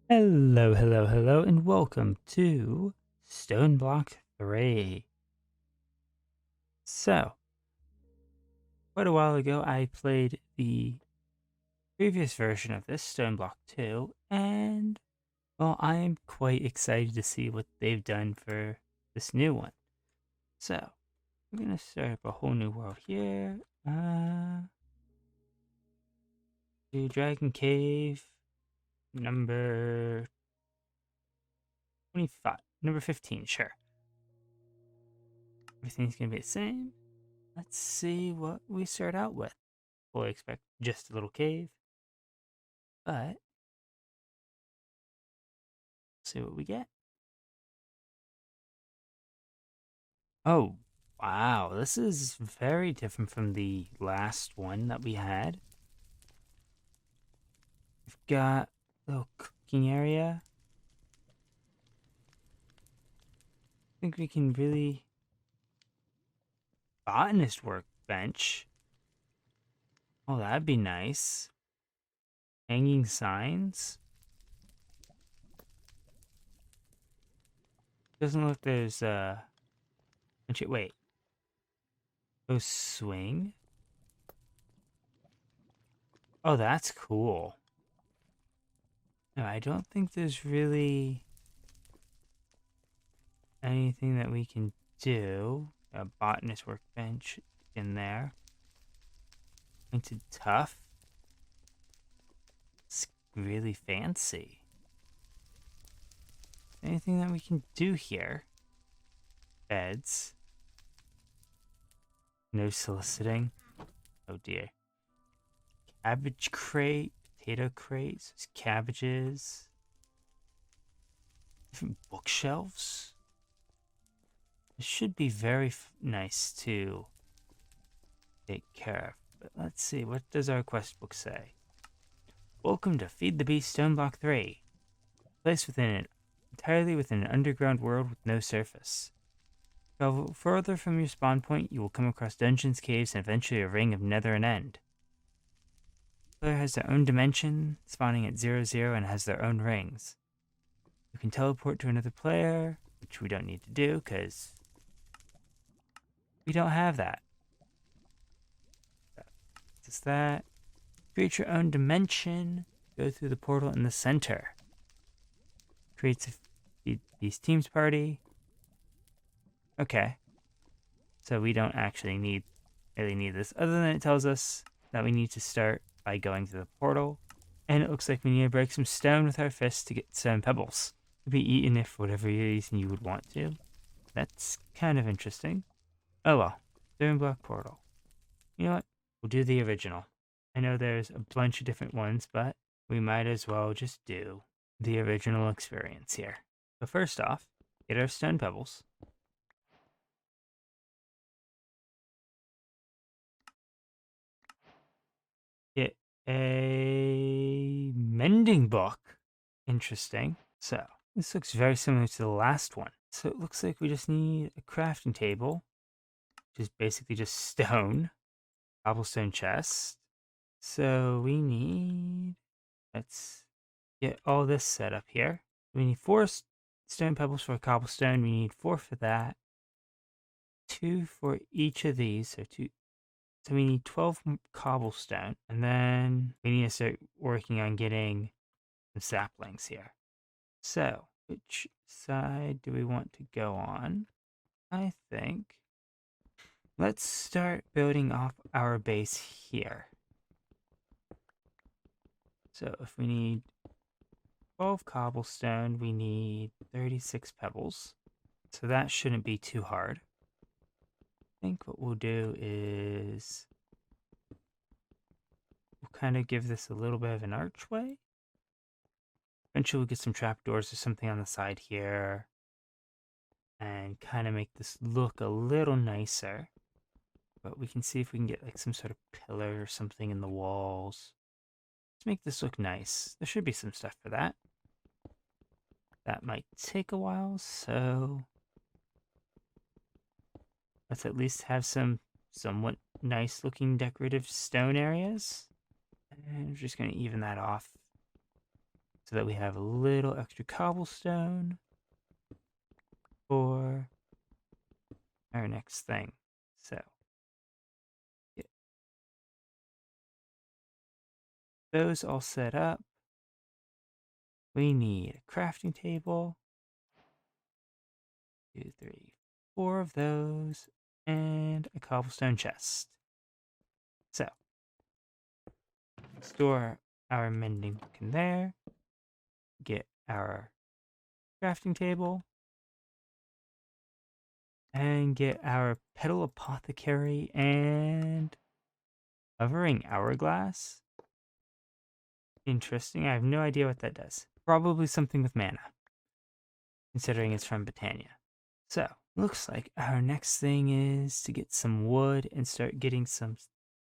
Hello, hello, hello, and welcome to Stoneblock 3. So, quite a while ago, I played the previous version of this, Stoneblock 2, and, well, I am quite excited to see what they've done for this new one. So, we're going to start up a whole new world here. Do Dragon Cave, number 25, number 15, sure. Everything's going to be the same. Let's see what we start out with. Fully expect just a little cave, but see what we get. Oh, wow. This is very different from the last one that we had. We've got a little cooking area. I think we can really... Botanist workbench. Oh, that'd be nice. Hanging signs. Doesn't look there's wait. Oh, swing. Oh, that's cool. No, I don't think there's really anything that we can do. A botanist workbench in there. Painted tough. It's really fancy. Anything that we can do here? Beds. No soliciting. Oh dear. Cabbage crate. Potato crates. There's cabbages. Different bookshelves. This should be very nice to take care of. But let's see. What does our quest book say? Welcome to Feed the Beast Stoneblock 3. Placed entirely within an underground world with no surface. Travel further from your spawn point, you will come across dungeons, caves, and eventually a ring of nether and end. The player has their own dimension, spawning at 0, and has their own rings. You can teleport to another player, which we don't need to do, because we don't have that. Just that. Create your own dimension. Go through the portal in the center. Creates a Beast Teams party. Okay. So we don't actually really need this, other than it tells us that we need to start by going to the portal. And it looks like we need to break some stone with our fists to get some pebbles to be eaten if for whatever reason you would want to. That's kind of interesting. Oh well, Stoneblock portal. You know what? We'll do the original. I know there's a bunch of different ones, but we might as well just do the original experience here. So first off, get our stone pebbles. Get a mending book. Interesting. So, this looks very similar to the last one. So it looks like we just need a crafting table, which is basically just stone, cobblestone chest. So we need, let's get all this set up here. We need 4 stone pebbles for a cobblestone. We need 4 for that. 2 for each of these. So we need 12 cobblestone. And then we need to start working on getting some saplings here. So, which side do we want to go on? I think let's start building off our base here. So if we need 12 cobblestone, we need 36 pebbles. So that shouldn't be too hard. I think what we'll do is we'll kind of give this a little bit of an archway. Eventually we'll get some trapdoors or something on the side here and kind of make this look a little nicer. But we can see if we can get like some sort of pillar or something in the walls. Let's make this look nice. There should be some stuff for that. That might take a while, so let's at least have some somewhat nice looking decorative stone areas. And we're just going to even that off so that we have a little extra cobblestone for our next thing. So, get those all set up. We need a crafting table. 2, 3, 4 of those, and a cobblestone chest. So, store our mending book in there. Get our crafting table. And get our petal apothecary and hovering hourglass. Interesting. I have no idea what that does. Probably something with mana, considering it's from Britannia. So, looks like our next thing is to get some wood and start getting some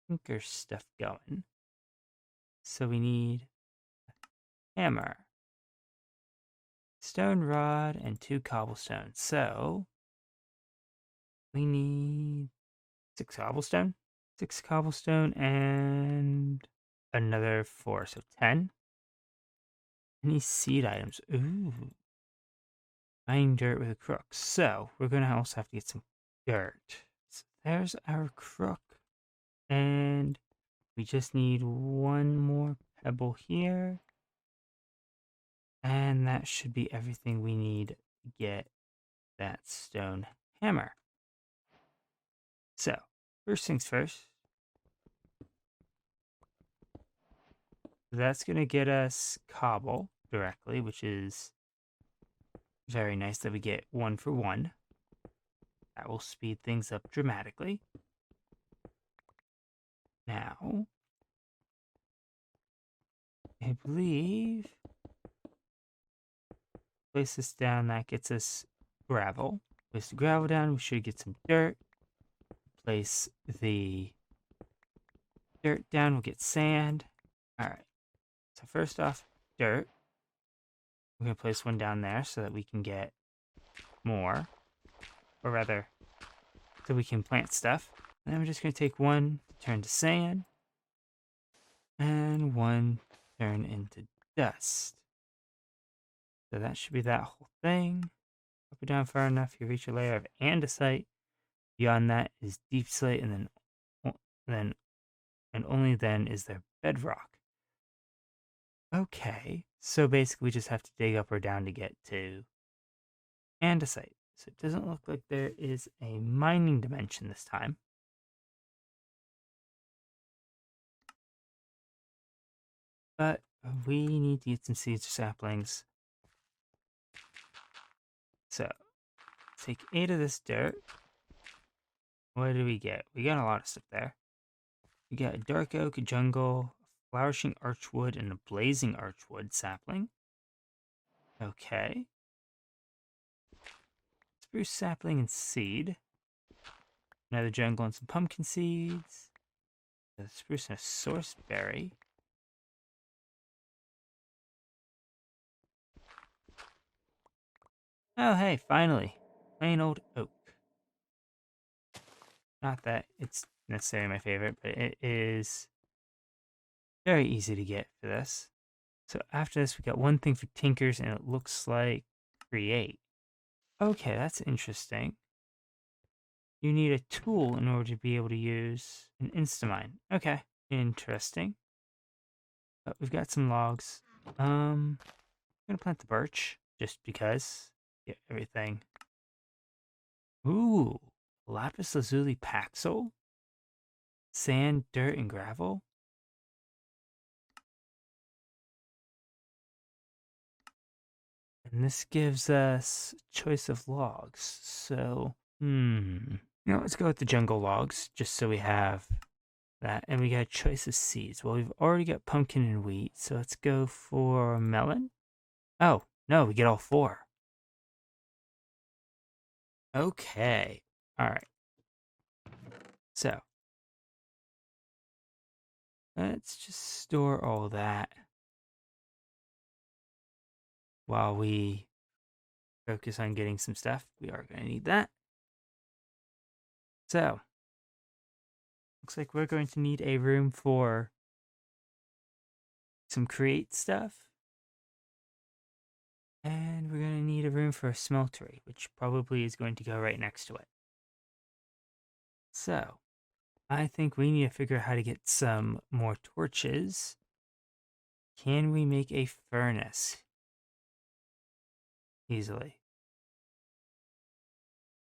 tinker stuff going. So we need a hammer, stone rod, and 2 cobblestone. So we need 6 cobblestone, 6 cobblestone, and another 4, so 10. Any seed items? Ooh. Find dirt with a crook. So we're gonna also have to get some dirt. So there's our crook. And we just need one more pebble here. And that should be everything we need to get that stone hammer. So, first things first. That's going to get us cobble directly, which is very nice that we get 1 for 1. That will speed things up dramatically. Now, I believe, place this down, that gets us gravel. Place the gravel down, we should get some dirt. Place the dirt down, we'll get sand. Alright, so first off, dirt. We're going to place one down there so that we can get more. Or rather, so we can plant stuff. And then we're just going to take one, turn to sand. And one, turn into dust. So that should be that whole thing. Up or down far enough, you reach a layer of andesite. Beyond that is deep slate, and then and only then is there bedrock. Okay, so basically we just have to dig up or down to get to andesite. So it doesn't look like there is a mining dimension this time. But we need to get some seeds or saplings. So, take 8 of this dirt. What do we get? We got a lot of stuff there. We got a dark oak, a jungle, a flourishing archwood, and a blazing archwood sapling. Okay. Spruce sapling and seed. Another jungle and some pumpkin seeds. A spruce and a source berry. Oh, hey, finally. Plain old oak. Not that it's necessarily my favorite, but it is very easy to get for this. So after this, we got one thing for tinkers, and it looks like create. Okay, that's interesting. You need a tool in order to be able to use an Instamine. Okay, interesting. But we've got some logs. I'm gonna plant the birch just because. Get everything. Ooh, lapis lazuli paxel, sand, dirt, and gravel. And this gives us choice of logs. So, let's go with the jungle logs just so we have that. And we got choice of seeds. Well, we've already got pumpkin and wheat, so let's go for melon. Oh, no, we get all 4. Okay. All right. So, let's just store all that while we focus on getting some stuff. We are going to need that. So, looks like we're going to need a room for some create stuff. a room for a smeltery, which probably is going to go right next to it. So, I think we need to figure out how to get some more torches. Can we make a furnace? Easily.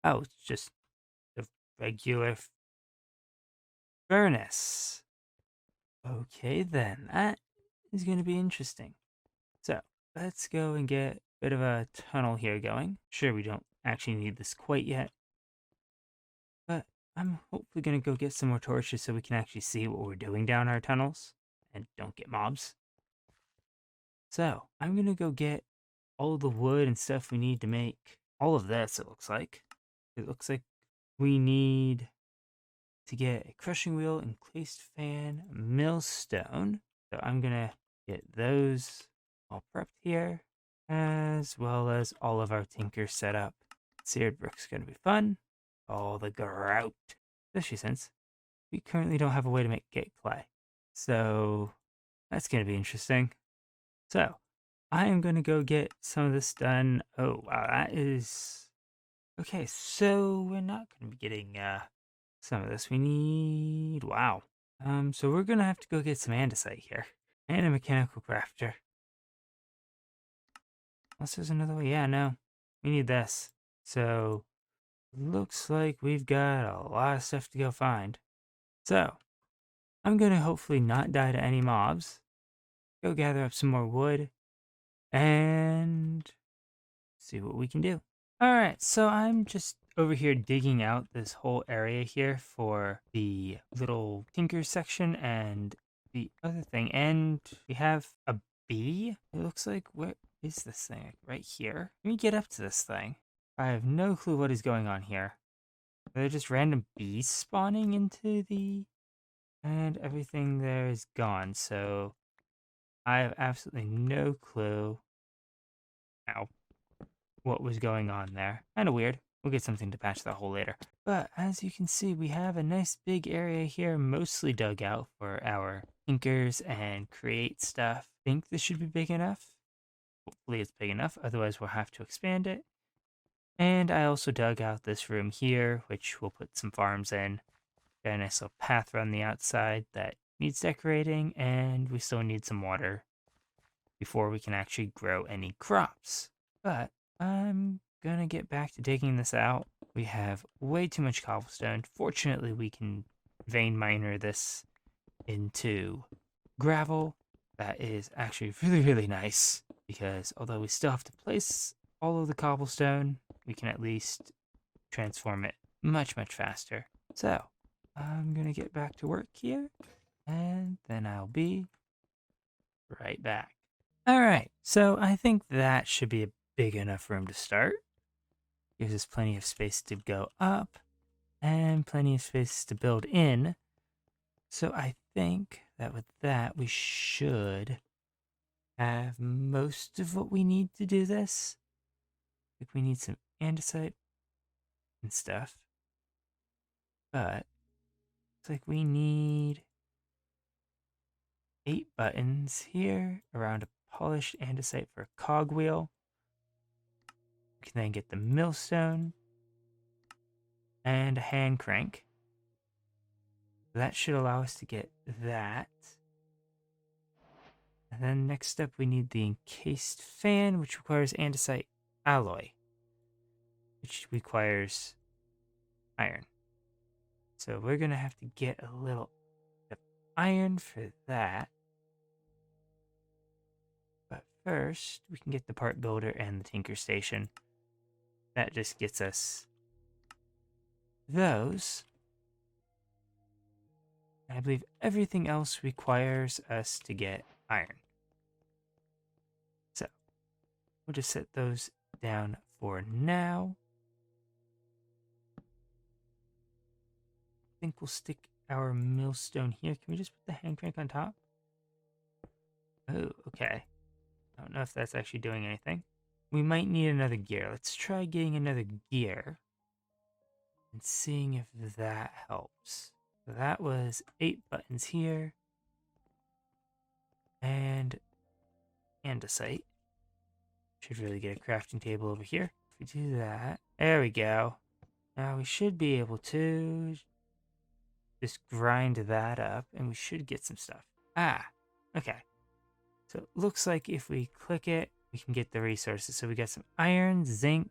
Oh, it's just a regular furnace. Okay, then. That is going to be interesting. So, let's go and get a bit of a tunnel here going. Sure, we don't actually need this quite yet, but I'm hopefully going to go get some more torches so we can actually see what we're doing down our tunnels and don't get mobs. So, I'm going to go get all the wood and stuff we need to make all of this, it looks like. It looks like we need to get a crushing wheel, encased fan, millstone. So I'm going to get those all prepped here, as well as all of our tinker set up. Seared brick's going to be fun. All the grout, especially since we currently don't have a way to make gate clay. So that's going to be interesting. So I am going to go get some of this done. Oh, wow, that is... Okay, so we're not going to be getting some of this. We need... Wow. So we're going to have to go get some andesite here. And a mechanical crafter. Unless there's another way. Yeah, no. We need this. So, looks like we've got a lot of stuff to go find. So, I'm going to hopefully not die to any mobs. Go gather up some more wood. And see what we can do. Alright, so I'm just over here digging out this whole area here for the little tinker section and the other thing. And we have a bee. It looks like, where is this thing? Right here? Let me get up to this thing. I have no clue what is going on here. Are there just random bees spawning into the... And everything there is gone, so I have absolutely no clue. Ow. What was going on there. Kind of weird. We'll get something to patch that hole later. But as you can see, we have a nice big area here, mostly dug out for our tinkers and create stuff. I think this should be big enough. Hopefully it's big enough, otherwise we'll have to expand it. And I also dug out this room here, which we'll put some farms in. Got a nice little path around the outside that needs decorating, and we still need some water before we can actually grow any crops. But I'm gonna get back to digging this out. We have way too much cobblestone. Fortunately, we can vein miner this into gravel. That is actually really, really nice because although we still have to place all of the cobblestone, we can at least transform it much, much faster. So I'm gonna get back to work here and then I'll be right back. All right, so I think that should be a big enough room to start. Gives us plenty of space to go up and plenty of space to build in. So I think that with that, we should have most of what we need to do this. I think we need some andesite and stuff. But it's like we need 8 buttons here around a polished andesite for a cogwheel. We can then get the millstone and a hand crank. That should allow us to get that. And then next up we need the encased fan, which requires andesite alloy, which requires iron. So we're going to have to get a little iron for that. But first, we can get the part builder and the tinker station. That just gets us those. I believe everything else requires us to get iron. So, we'll just set those down for now. I think we'll stick our millstone here. Can we just put the hand crank on top? Oh, okay. I don't know if that's actually doing anything. We might need another gear. Let's try getting another gear and seeing if that helps. So that was 8 buttons here. And andesite Should really get a crafting table over here. If we do that, there we go. Now we should be able to just grind that up and we should get some stuff. Ah, okay. So it looks like if we click it, we can get the resources. So we got some iron, zinc,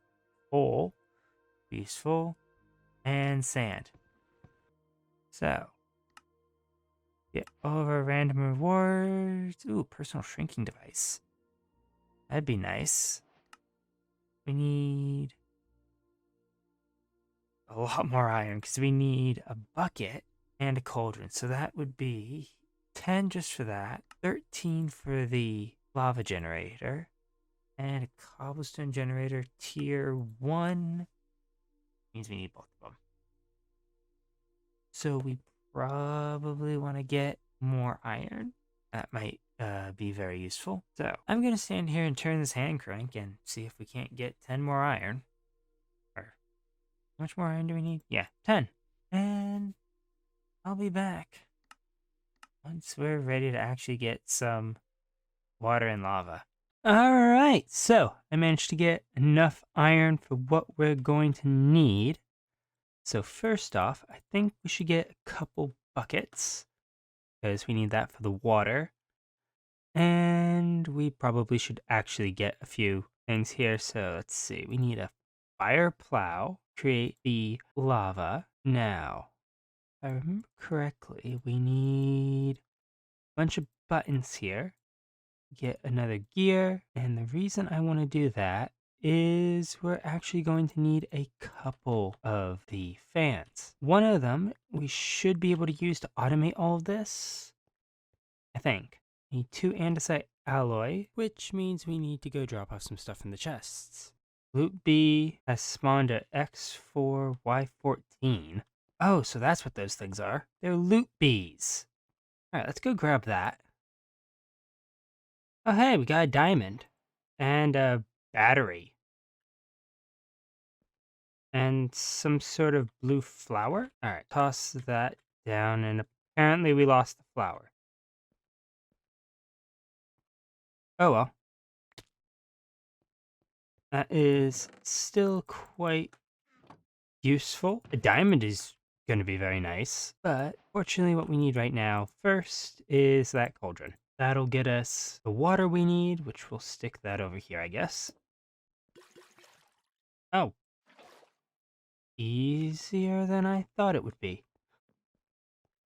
coal, useful, and sand. So, get all of our random rewards. Ooh, personal shrinking device. That'd be nice. We need a lot more iron because we need a bucket and a cauldron. So that would be 10 just for that, 13 for the lava generator, and a cobblestone generator tier 1. Means we need both of them. So we probably want to get more iron. That might be very useful. So I'm going to stand here and turn this hand crank and see if we can't get 10 more iron. Or how much more iron do we need? Yeah, 10. And I'll be back once we're ready to actually get some water and lava. Alright, so I managed to get enough iron for what we're going to need. So first off, I think we should get a couple buckets because we need that for the water. And we probably should actually get a few things here. So let's see. We need a fire plow, create the lava. Now, if I remember correctly, we need a bunch of buttons here. Get another gear. And the reason I want to do that is we're actually going to need a couple of the fans. One of them we should be able to use to automate all of this, I think. Need 2 andesite alloy, which means we need to go drop off some stuff in the chests. Loot B has spawned at X4Y14. Oh, so that's what those things are. They're loot bees. Alright, let's go grab that. Oh hey, we got a diamond. And a battery. And some sort of blue flower. Alright, toss that down, and apparently we lost the flower. Oh well. That is still quite useful. A diamond is going to be very nice, but fortunately what we need right now first is that cauldron. That'll get us the water we need, which we'll stick that over here, I guess. Oh. Easier than I thought it would be.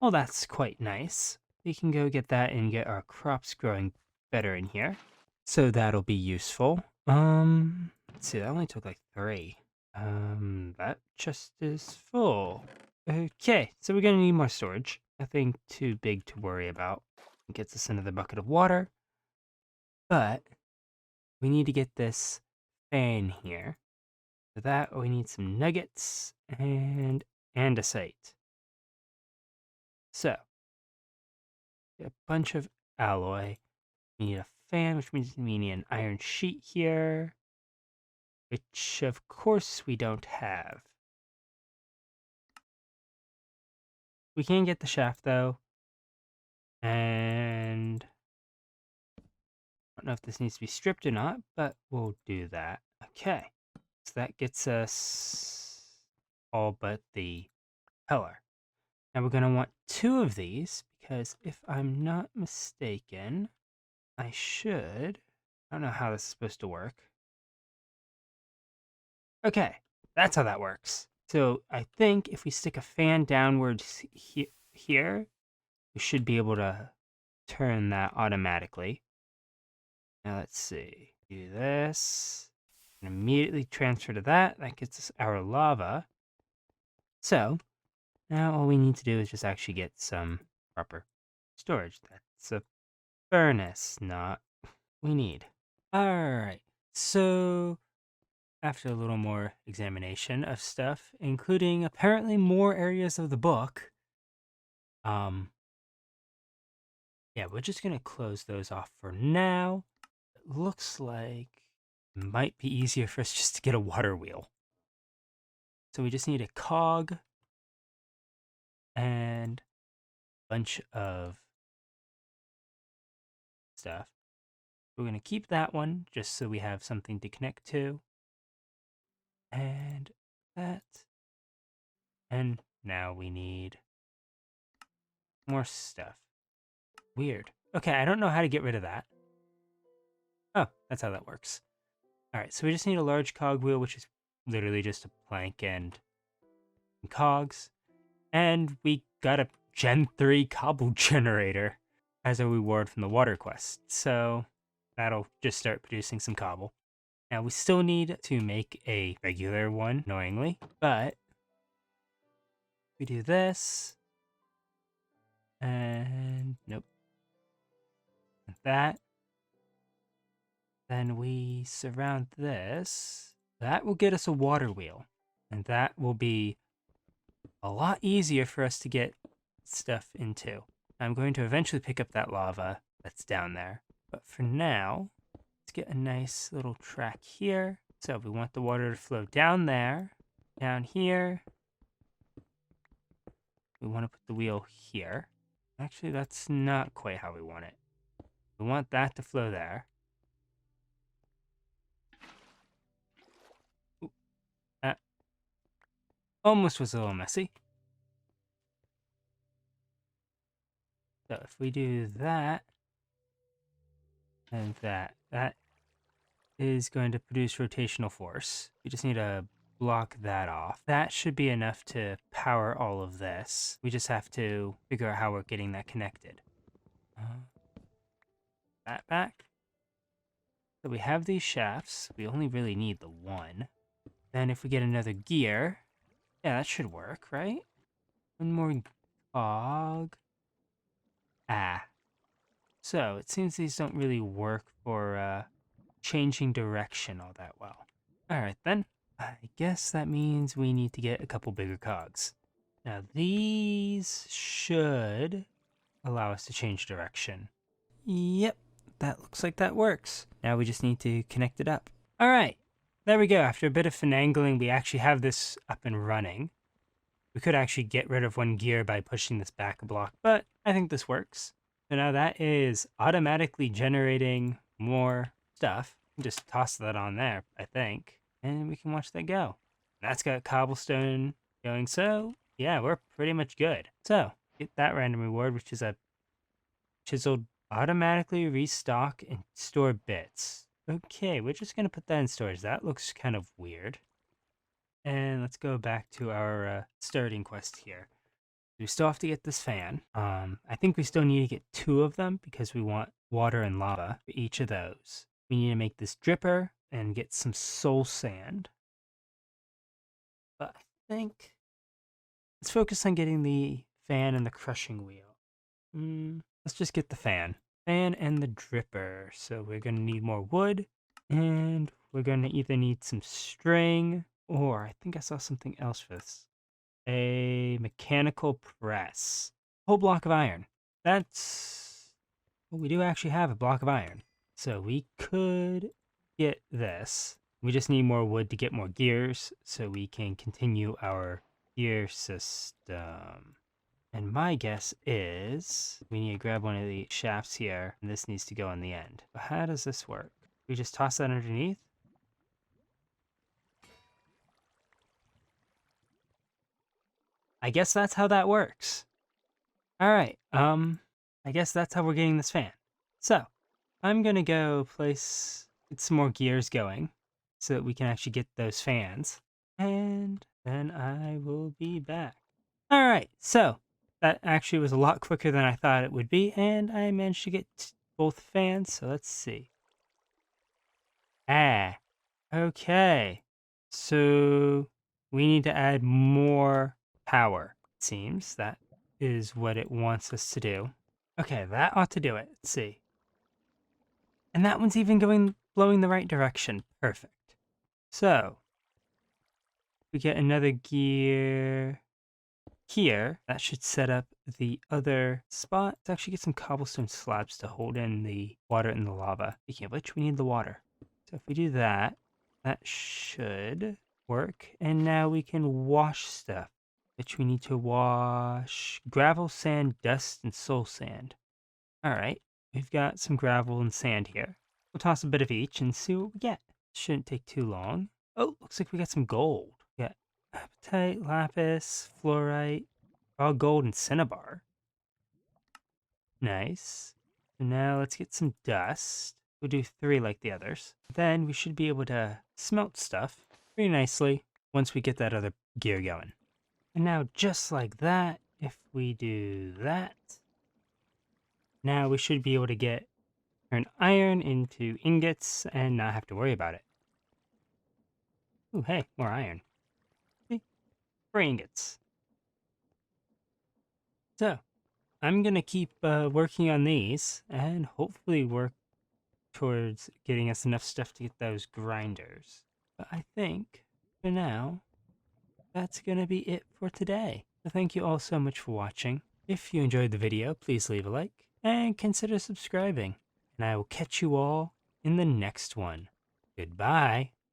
Well, that's quite nice. We can go get that and get our crops growing better in here. So that'll be useful. Let's see, that only took like 3. That chest is full. Okay, so we're gonna need more storage. Nothing too big to worry about. It gets us another bucket of water. But we need to get this fan here. For that, we need some nuggets and andesite. So, a bunch of alloy. We need a fan, which means we need an iron sheet here, which of course we don't have. We can get the shaft though, and I don't know if this needs to be stripped or not, but we'll do that. Okay, so that gets us all but the pillar. Now we're going to want 2 of these, because if I'm not mistaken, I should... I don't know how this is supposed to work. Okay, that's how that works. So I think if we stick a fan downwards here, we should be able to turn that automatically. Now let's see. Do this. And immediately transfer to that. That gets us our lava. So now all we need to do is just actually get some proper storage. That's a furnace, not we need. Alright, so after a little more examination of stuff, including apparently more areas of the book, yeah, we're just gonna close those off for now. It looks like it might be easier for us just to get a water wheel. So we just need a cog and a bunch of stuff. We're going to keep that one just so we have something to connect to. And that. And now we need more stuff. Weird. Okay, I don't know how to get rid of that. Oh, that's how that works. All right, so we just need a large cogwheel, which is literally just a plank and cogs. And we got a Gen 3 cobble generator as a reward from the water quest. So that'll just start producing some cobble. Now we still need to make a regular one, annoyingly, but we do this. And nope. That. Then we surround this. That will get us a water wheel. And that will be a lot easier for us to get stuff into. I'm going to eventually pick up that lava that's down there. But for now, let's get a nice little track here. So we want the water to flow down there, down here. We want to put the wheel here. Actually, that's not quite how we want it. We want that to flow there. Ooh, that almost was a little messy. So if we do that and that is going to produce rotational force. We just need to block that off. That should be enough to power all of this. We just have to figure out how we're getting that connected. That back. So we have these shafts. We only really need the one. Then if we get another gear, yeah, that should work, right? One more cog. Ah. So it seems these don't really work for changing direction all that well. All right, then. I guess that means we need to get a couple bigger cogs. Now, these should allow us to change direction. Yep, that looks like that works. Now we just need to connect it up. All right, there we go. After a bit of finagling, we actually have this up and running. We could actually get rid of one gear by pushing this back a block, but I think this works. So now that is automatically generating more stuff. Just toss that on there, I think, and we can watch that go. That's got cobblestone going, so yeah, we're pretty much good. So get that random reward, which is a chiseled automatically restock and store bits. Okay, we're just gonna put that in storage. That looks kind of weird. And let's go back to our starting quest here. We still have to get this fan. I think we still need to get 2 of them because we want water and lava for each of those. We need to make this dripper and get some soul sand. But I think let's focus on getting the fan and the crushing wheel. Let's just get the fan. Fan and the dripper. So we're going to need more wood, and we're going to either need some string, or I think I saw something else for this. A mechanical press. Whole block of iron. That's... Well, we do actually have a block of iron. So we could get this. We just need more wood to get more gears so we can continue our gear system. And my guess is we need to grab one of the shafts here, and this needs to go in the end. But how does this work? We just toss that underneath? I guess that's how that works. All right, I guess that's how we're getting this fan. So, I'm gonna go get some more gears going so that we can actually get those fans. And then I will be back. All right, so that actually was a lot quicker than I thought it would be, and I managed to get both fans, so let's see. Ah, okay. So we need to add more power, it seems. That is what it wants us to do. Okay, that ought to do it. Let's see. And that one's even blowing the right direction. Perfect. So we get another gear here. That should set up the other spot. Let's actually get some cobblestone slabs to hold in the water and the lava. Speaking of which, we need the water. So if we do that, that should work. And now we can wash stuff, which we need to wash gravel, sand, dust, and soul sand. All right, we've got some gravel and sand here. We'll toss a bit of each and see what we get. Shouldn't take too long. Oh, looks like we got some gold. We got apatite, lapis, fluorite, raw gold, and cinnabar. Nice. So now let's get some dust. We'll do 3 like the others. Then we should be able to smelt stuff pretty nicely once we get that other gear going. And now just like that, if we do that, now we should be able to turn iron into ingots and not have to worry about it. Ooh, hey, more iron. See? 4 ingots. So, I'm gonna keep working on these and hopefully work towards getting us enough stuff to get those grinders. But I think, for now, that's gonna be it for today. So thank you all so much for watching. If you enjoyed the video, please leave a like and consider subscribing. And I will catch you all in the next one. Goodbye.